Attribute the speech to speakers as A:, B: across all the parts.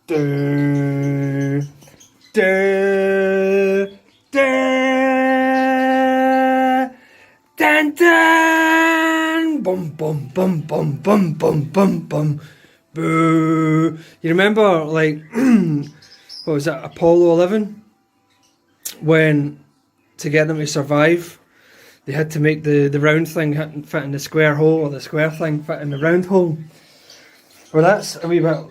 A: Do, do, do, dun, dun, bum, bum, bum, bum, bum, bum, bum, bum, boo. You remember, like, what was that, Apollo 11? When, to get them to survive, they had to make the round thing fit in the square hole, or the square thing fit in the round hole. Well, that's a wee bit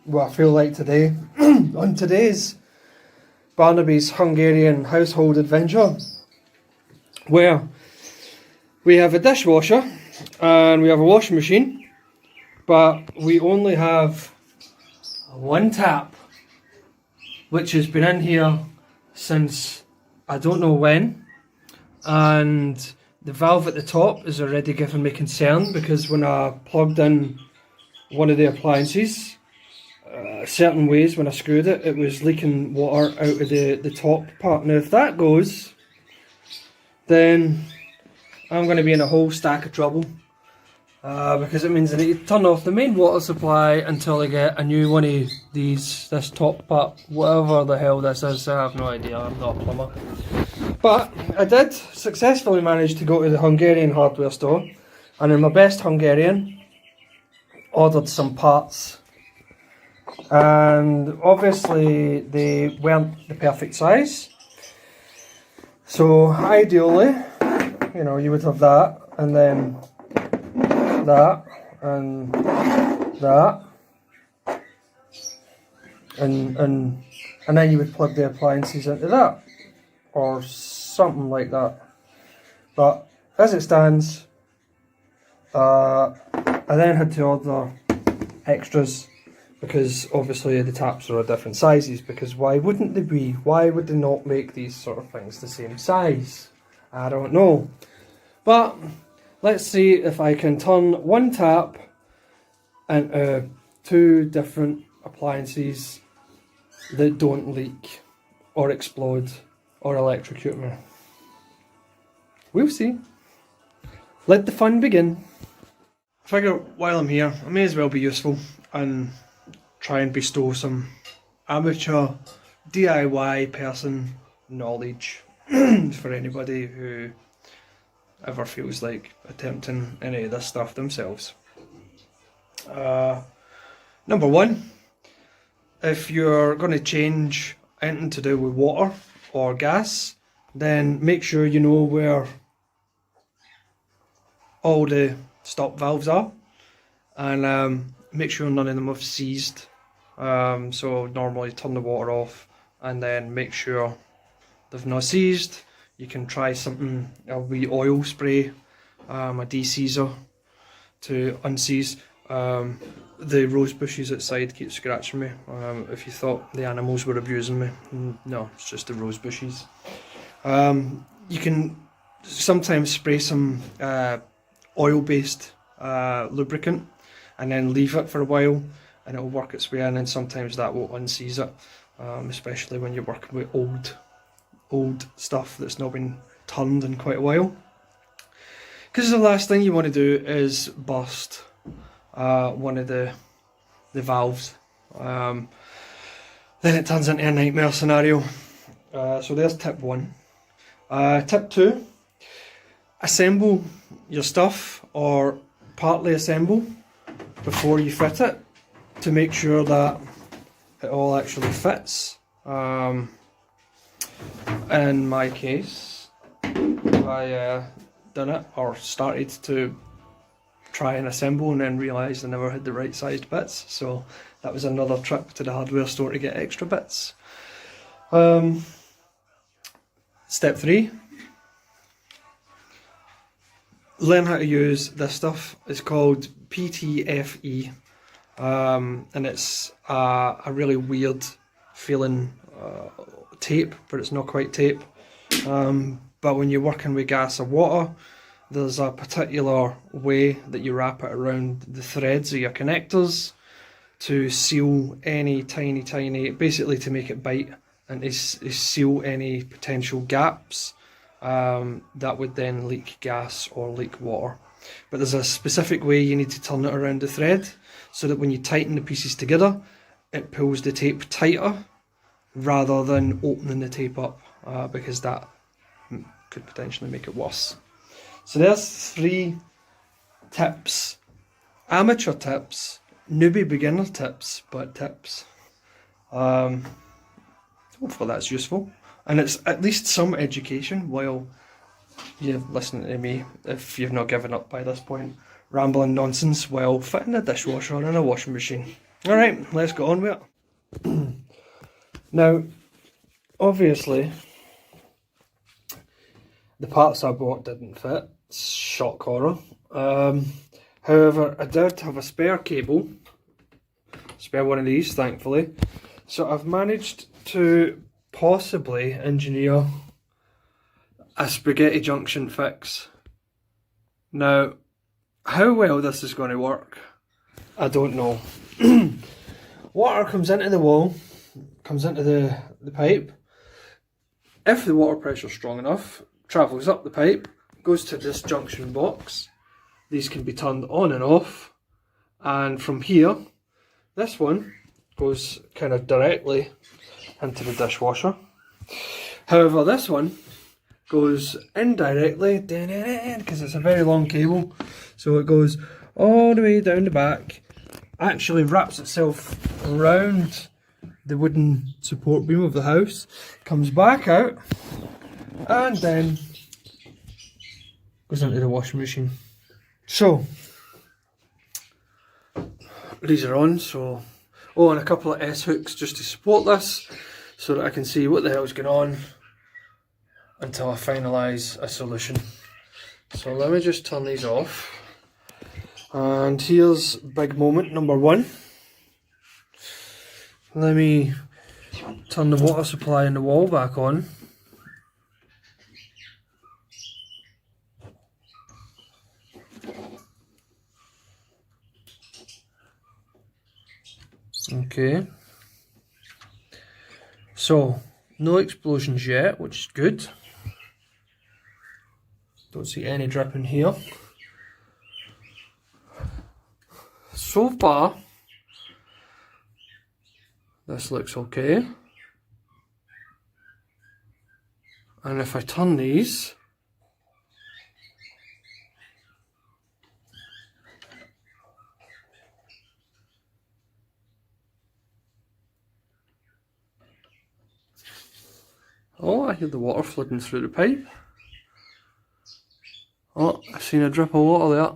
A: what I feel like today. On today's Barnaby's Hungarian household adventure, where we have a dishwasher and we have a washing machine, but we only have one tap, which has been in here since I don't know when, and the valve at the top is already giving me concern, because when I plugged in one of the appliances, certain ways when I screwed it, it was leaking water out of the top part. Now if that goes, then I'm going to be in a whole stack of trouble, because it means I need to turn off the main water supply until I get a new one of these, this top part, whatever the hell this is. I have no idea, I'm not a plumber. But I did successfully manage to go to the Hungarian hardware store, and in my best Hungarian, ordered some parts. And obviously they weren't the perfect size, so ideally, you know, you would have that, and then that, and that, and then you would plug the appliances into that, or something like that. But as it stands, I then had to order extras, because obviously the taps are different sizes, because why wouldn't they be? Why would they not make these sort of things the same size? I don't know. But let's see if I can turn one tap into two different appliances that don't leak or explode or electrocute me. We'll see. Let the fun begin. I figure while I'm here, I may as well be useful and try and bestow some amateur DIY person knowledge for anybody who ever feels like attempting any of this stuff themselves. Number one, if you're going to change anything to do with water or gas, then make sure you know where all the stop valves are, and make sure none of them have seized. So normally turn the water off and then make sure they've not seized. You can try something, a wee oil spray, a de-seizer to unseize. The rose bushes outside keep scratching me. If you thought the animals were abusing me, no, it's just the rose bushes. You can sometimes spray some oil-based lubricant and then leave it for a while, and it'll work its way in, and sometimes that will unseize it, especially when you're working with old stuff that's not been turned in quite a while. Because the last thing you want to do is burst one of the valves. Then it turns into a nightmare scenario. So there's tip one. Tip two, assemble your stuff, or partly assemble before you fit it, to make sure that it all actually fits. In my case, I done it, or started to try and assemble, and then realised I never had the right sized bits, so that was another trip to the hardware store to get extra bits. Step three, learn how to use this stuff. It's called PTFE, and it's a really weird feeling tape, but it's not quite tape. But when you're working with gas or water, there's a particular way that you wrap it around the threads of your connectors to seal any tiny, basically to make it bite and to seal any potential gaps that would then leak gas or leak water. But there's a specific way you need to turn it around the thread, so that when you tighten the pieces together, it pulls the tape tighter rather than opening the tape up, because that could potentially make it worse. So there's 3 tips, amateur tips, newbie beginner tips, but tips. Hopefully that's useful, and it's at least some education while you're listening to me, if you've not given up by this point, rambling nonsense while fitting a dishwasher and a washing machine. Alright, let's get on with it. Now, obviously, the parts I bought didn't fit. Shock horror. However, I did have a spare cable. Spare one of these, thankfully. So I've managed to possibly engineer a spaghetti junction fix. Now, how well this is going to work, I don't know. Water comes into the wall, comes into the pipe. If the water pressure is strong enough, travels up the pipe, goes to this junction box. These can be turned on and off, and from here, this one goes kind of directly into the dishwasher. However, this one goes indirectly, because it's a very long cable, so it goes all the way down the back, actually wraps itself around the wooden support beam of the house, comes back out, and then goes into the washing machine. So these are on, so and a couple of S hooks just to support this, so that I can see what the hell's going on until I finalise a solution. So let me just turn these off, and here's big moment number 1. Let me turn the water supply in the wall back on. Okay, so no explosions yet, which is good. Don't see any dripping here. So far, this looks okay. And if I turn these, oh, I hear the water flooding through the pipe. Oh, I've seen a drip of water there.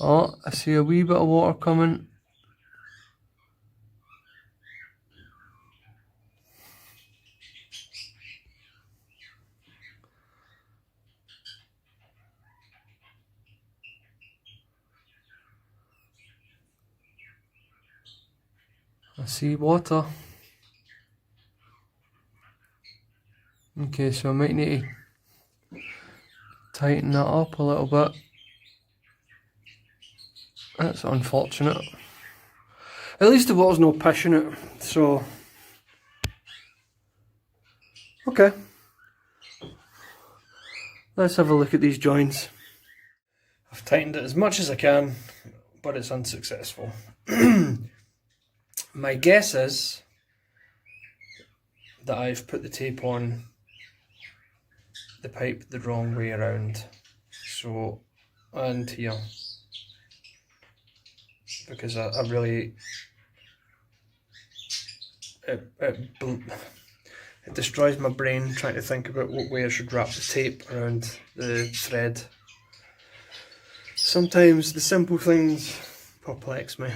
A: Oh, I see a wee bit of water coming. I see water. Okay, so I might need to tighten that up a little bit. That's unfortunate. At least the water's no pushing it, so... Okay. Let's have a look at these joints. I've tightened it as much as I can, but it's unsuccessful. My guess is that I've put the tape on the pipe the wrong way around. So, and here. Because I really... It destroys my brain trying to think about what way I should wrap the tape around the thread. Sometimes the simple things perplex me.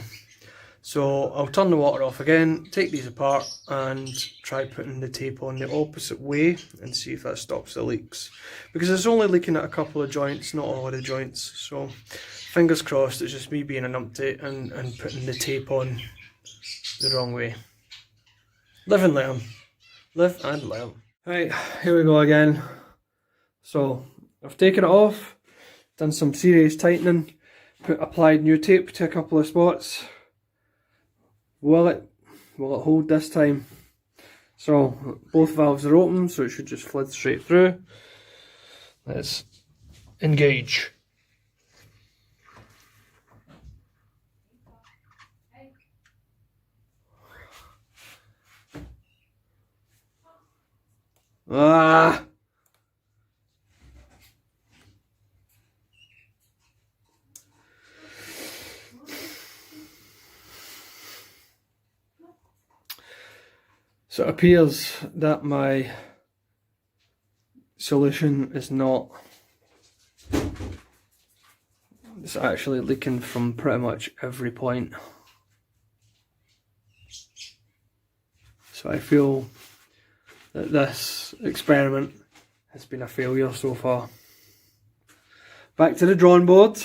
A: So I'll turn the water off again, take these apart and try putting the tape on the opposite way and see if that stops the leaks. Because it's only leaking at a couple of joints, not all of the joints. So fingers crossed, it's just me being a numpty and putting the tape on the wrong way. Live and learn. Live and learn. Right, here we go again. So I've taken it off, done some serious tightening, applied new tape to a couple of spots. Will it hold this time? So both valves are open, so it should just flood straight through. Let's engage. Ah! So it appears that my solution is not... It's actually leaking from pretty much every point. So I feel that this experiment has been a failure so far. Back to the drawing board.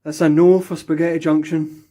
A: That's a no for Spaghetti Junction.